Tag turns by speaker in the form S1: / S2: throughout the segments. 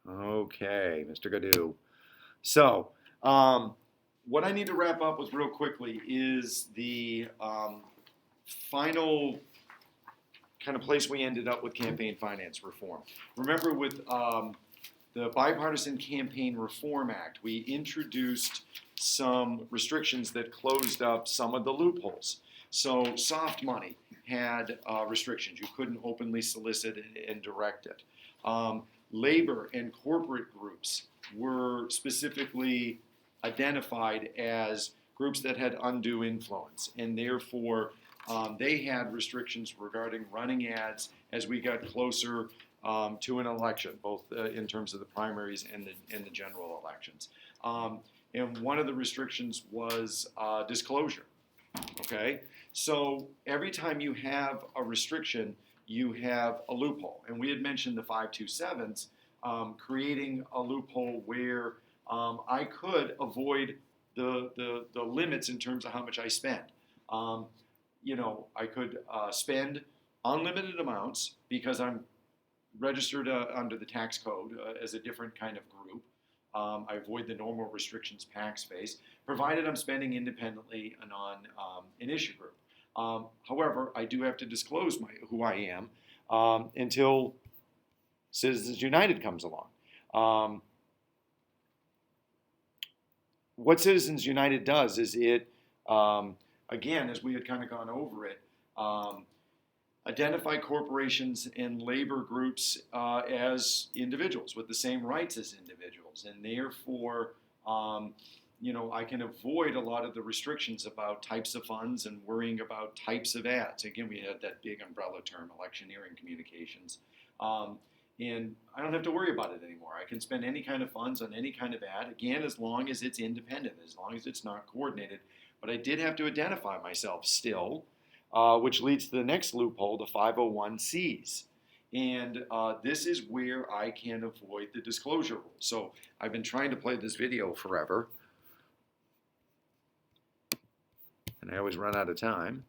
S1: Okay, Mr. Gadoo. So, um, what I need to wrap up with real quickly is the final kind of place we ended up with campaign finance reform. Remember, with the Bipartisan Campaign Reform Act, we introduced some restrictions that closed up some of the loopholes. So, soft money had restrictions. You couldn't openly solicit and direct it. Labor and corporate groups were specifically identified as groups that had undue influence, and therefore they had restrictions regarding running ads as we got closer to an election, both in terms of the primaries and the general elections. And one of the restrictions was disclosure. Okay, so every time you have a restriction, you have a loophole. And we had mentioned the 527s, creating a loophole where I could avoid the limits in terms of how much I spend. I could spend unlimited amounts because I'm registered under the tax code as a different kind of group. I avoid the normal restrictions PAC space, provided I'm spending independently and on an issue group. However, I do have to disclose who I am until Citizens United comes along. What Citizens United does is it, again, as we had kind of gone over it, identify corporations and labor groups as individuals with the same rights as individuals, and therefore, I can avoid a lot of the restrictions about types of funds and worrying about types of ads. Again, we had that big umbrella term, electioneering communications, and I don't have to worry about it anymore. I can spend any kind of funds on any kind of ad, again, as long as it's independent, as long as it's not coordinated. But I did have to identify myself still. Which leads to the next loophole, the 501Cs. And this is where I can avoid the disclosure rules. So I've been trying to play this video forever, and I always run out of time.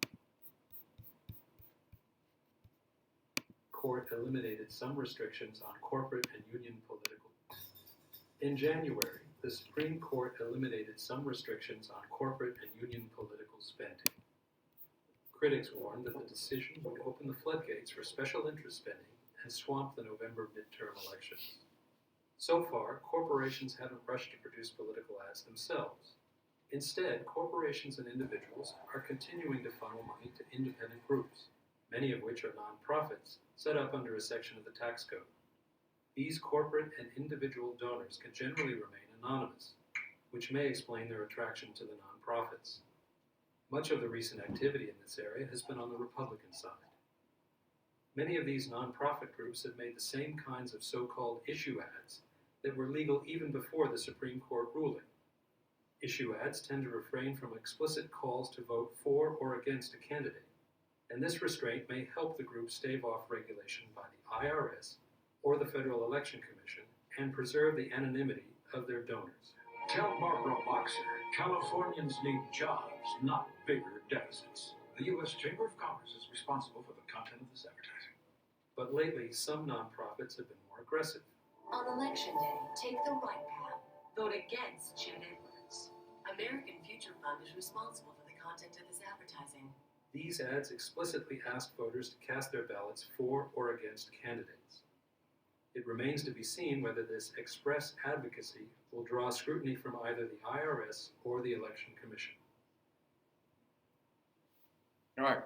S2: Court eliminated some restrictions on corporate and union political. In January, the Supreme Court eliminated some restrictions on corporate and union political spending. Critics warned that the decision would open the floodgates for special interest spending and swamp the November midterm elections. So far, corporations haven't rushed to produce political ads themselves. Instead, corporations and individuals are continuing to funnel money to independent groups, many of which are nonprofits set up under a section of the tax code. These corporate and individual donors can generally remain anonymous, which may explain their attraction to the nonprofits. Much of the recent activity in this area has been on the Republican side. Many of these nonprofit groups have made the same kinds of so-called issue ads that were legal even before the Supreme Court ruling. Issue ads tend to refrain from explicit calls to vote for or against a candidate, and this restraint may help the group stave off regulation by the IRS or the Federal Election Commission and preserve the anonymity of their donors.
S3: Tell Barbara Boxer, Californians need jobs, not bigger deficits. The U.S. Chamber of Commerce is responsible for the content of this advertising.
S2: But lately, some nonprofits have been more aggressive.
S4: On Election Day, take the right path. Vote against Chet Edwards. American Future Fund is responsible for the content of this advertising.
S2: These ads explicitly ask voters to cast their ballots for or against candidates. It remains to be seen whether this express advocacy will draw scrutiny from either the IRS or the Election Commission.
S1: All right.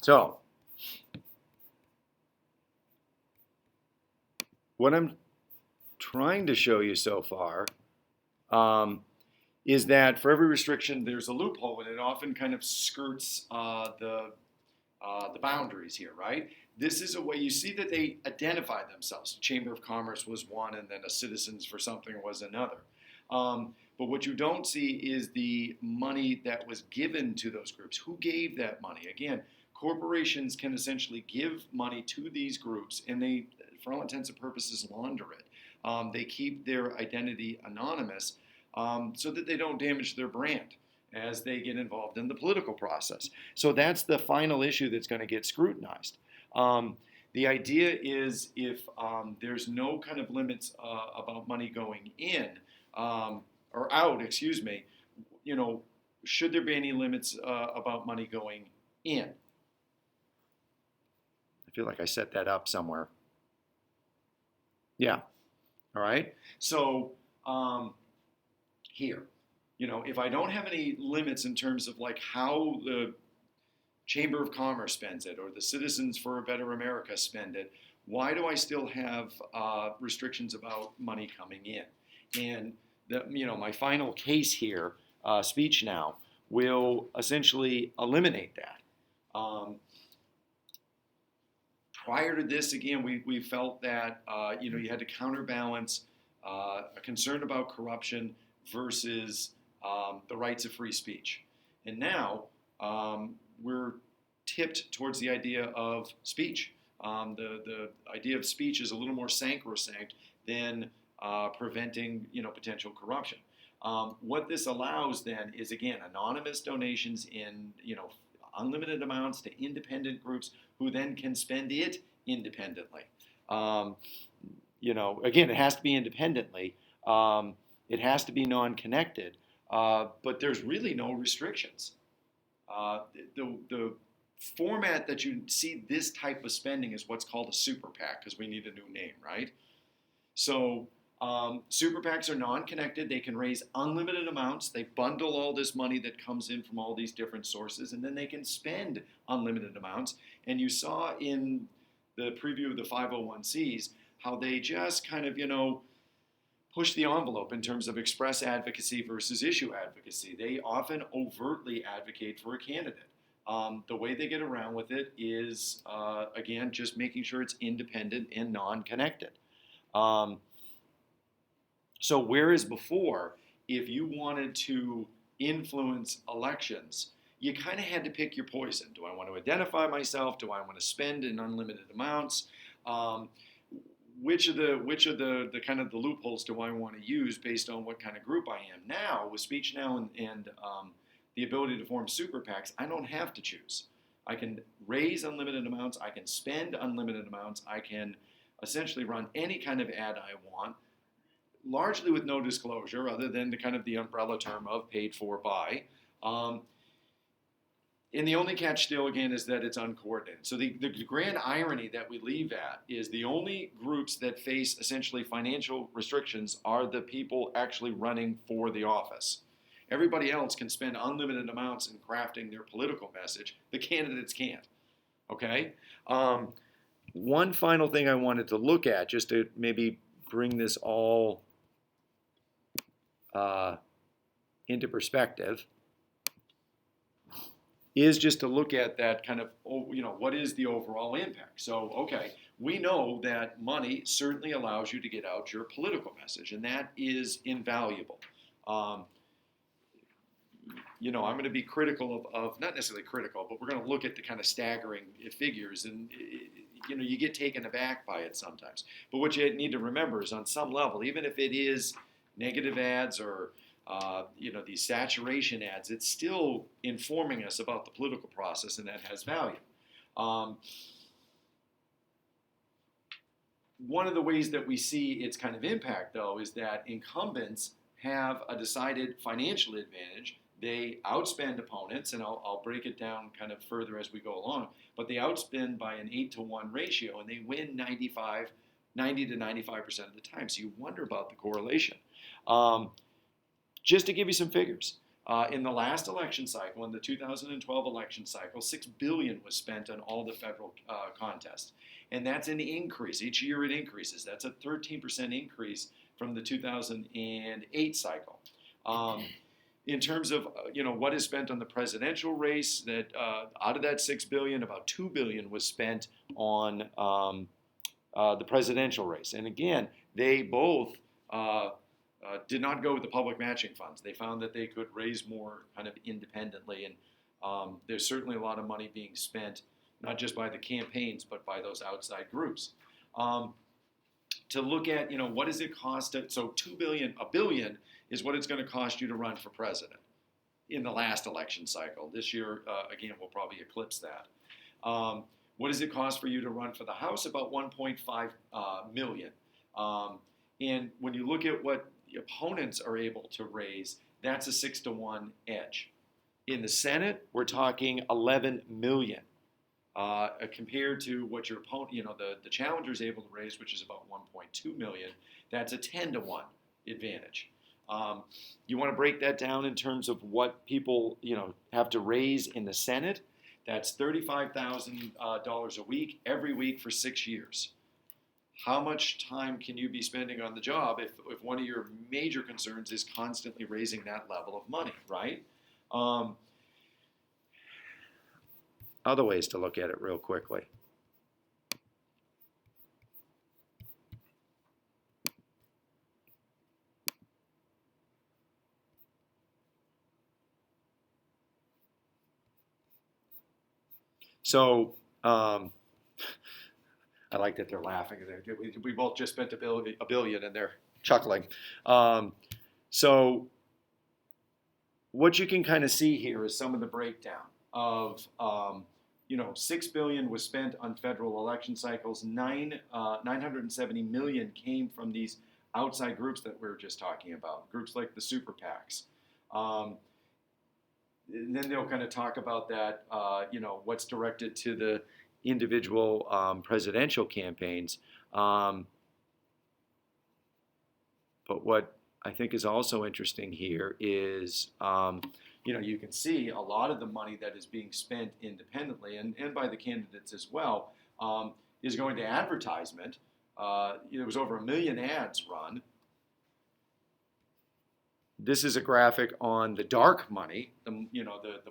S1: So, what I'm trying to show you so far is that for every restriction, there's a loophole, and it often kind of skirts the boundaries here, right? This is a way you see that they identify themselves. The Chamber of Commerce was one, and then a Citizens for Something was another. But what you don't see is the money that was given to those groups. Who gave that money? Again, corporations can essentially give money to these groups, and they, for all intents and purposes, launder it. They keep their identity anonymous so that they don't damage their brand as they get involved in the political process. So that's the final issue that's going to get scrutinized. The idea is if there's no kind of limits about money going in or out, excuse me, should there be any limits about money going in? I feel like I set that up somewhere. Yeah. All right. So here, if I don't have any limits in terms of like how the Chamber of Commerce spends it or the Citizens for a Better America spend it, why do I still have restrictions about money coming in? And my final case here, Speech Now, will essentially eliminate that. Prior to this, again, we felt that you had to counterbalance a concern about corruption versus the rights of free speech. And now we're tipped towards the idea of speech. The idea of speech is a little more sacrosanct than preventing potential corruption. What this allows then is, again, anonymous donations in unlimited amounts to independent groups who then can spend it independently. Again, it has to be independently. It has to be non-connected, but there's really no restrictions. The format that you see this type of spending is what's called a super PAC, because we need a new name, right? So super PACs are non-connected. They can raise unlimited amounts. They bundle all this money that comes in from all these different sources, and then they can spend unlimited amounts. And you saw in the preview of the 501Cs how they just kind of, push the envelope in terms of express advocacy versus issue advocacy. They often overtly advocate for a candidate. The way they get around with it is, again, just making sure it's independent and non-connected. So whereas before, if you wanted to influence elections, you kind of had to pick your poison. Do I want to identify myself? Do I want to spend in unlimited amounts? Which of the kind of the loopholes do I want to use based on what kind of group I am? Now, with Speech Now and the ability to form super PACs, I don't have to choose. I can raise unlimited amounts. I can spend unlimited amounts. I can essentially run any kind of ad I want, largely with no disclosure other than the kind of the umbrella term of paid for by. And the only catch still, again, is that it's uncoordinated. So the grand irony that we leave at is the only groups that face essentially financial restrictions are the people actually running for the office. Everybody else can spend unlimited amounts in crafting their political message. The candidates can't. Okay? One final thing I wanted to look at, just to maybe bring this all into perspective, is just to look at that kind of, what is the overall impact? So, okay, we know that money certainly allows you to get out your political message, and that is invaluable. I'm going to be critical of, not necessarily critical, but we're going to look at the kind of staggering figures, and, you get taken aback by it sometimes. But what you need to remember is on some level, even if it is negative ads or these saturation ads, it's still informing us about the political process, and that has value. One of the ways that we see its kind of impact, though, is that incumbents have a decided financial advantage. They outspend opponents, and I'll break it down kind of further as we go along, but they outspend by an 8-to-1 ratio, and they win 90 to 95% of the time. So you wonder about the correlation. Just to give you some figures, in the last election cycle, in the 2012 election cycle, $6 billion was spent on all the federal contests. And that's an increase. Each year it increases. That's a 13% increase from the 2008 cycle. In terms of what is spent on the presidential race, that out of that $6 billion, about $2 billion was spent on the presidential race. And again, they both did not go with the public matching funds. They found that they could raise more kind of independently, and there's certainly a lot of money being spent, not just by the campaigns, but by those outside groups. To look at, what does it cost? So $1 billion is what it's going to cost you to run for president in the last election cycle. This year, again, we'll probably eclipse that. What does it cost for you to run for the House? About 1.5 million. And when you look at what the opponents are able to raise, that's a 6-to-1 edge. In the Senate, we're talking 11 million. Compared to what your opponent, the challenger is able to raise, which is about 1.2 million, that's a 10-to-1 advantage. You want to break that down in terms of what people, have to raise in the Senate. That's $35,000 a week, every week for 6 years. How much time can you be spending on the job if one of your major concerns is constantly raising that level of money, right? Other ways to look at it real quickly. So I like that they're laughing. We both just spent a billion and they're chuckling. So what you can kind of see here is some of the breakdown of, $6 billion was spent on federal election cycles. 970 million came from these outside groups that we were just talking about, groups like the super PACs. And then they'll kind of talk about that, what's directed to the individual presidential campaigns. But what I think is also interesting here is, you can see a lot of the money that is being spent independently and by the candidates as well is going to advertisement. There was over 1 million ads run. This is a graphic on the dark money, the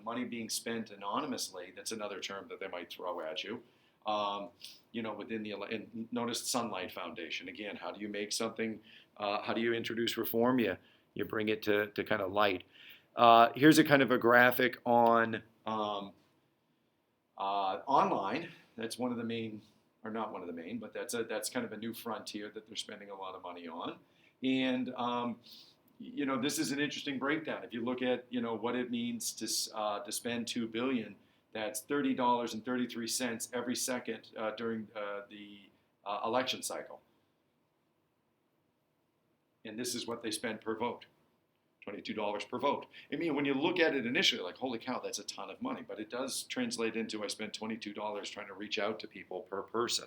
S1: money being spent anonymously. That's another term that they might throw at you. Within and notice Sunlight Foundation. Again, how do you make something, how do you introduce reform? You bring it to kind of light. Here's a kind of a graphic on online. That's one of the main, or not one of the main, but that's kind of a new frontier that they're spending a lot of money on. And this is an interesting breakdown. If you look at what it means to spend $2 billion, that's $30.33 every second during the election cycle. And this is what they spend per vote. $22 per vote. I mean, when you look at it initially, like, holy cow, that's a ton of money. But it does translate into I spent $22 trying to reach out to people per person.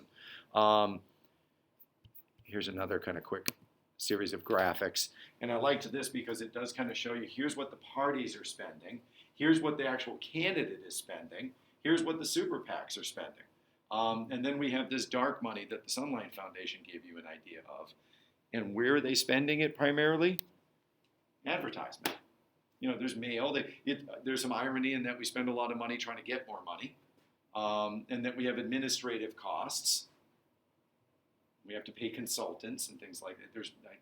S1: Here's another kind of quick series of graphics. And I liked this because it does kind of show you, here's what the parties are spending. Here's what the actual candidate is spending. Here's what the super PACs are spending. And then we have this dark money that the Sunlight Foundation gave you an idea of. And where are they spending it primarily? Advertisement. There's mail. There's some irony in that we spend a lot of money trying to get more money, and that we have administrative costs. We have to pay consultants and things like that.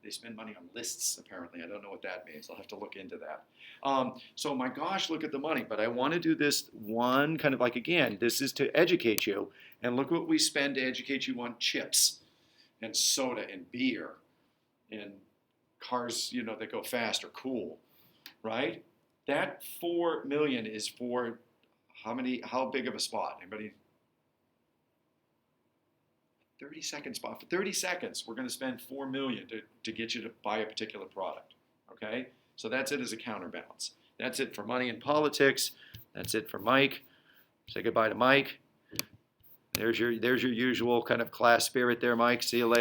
S1: They spend money on lists, apparently. I don't know what that means. I'll have to look into that. So my gosh, look at the money. But I want to do this one kind of like, again, this is to educate you. And look what we spend to educate you on chips and soda and beer and cars, that go fast or cool, right? That $4 million is for how big of a spot? Anybody? 30-second spot. For 30 seconds, we're going to spend $4 million to get you to buy a particular product, okay? So that's it as a counterbalance. That's it for money in politics. That's it for Mike. Say goodbye to Mike. There's your usual kind of class spirit there, Mike. See you later.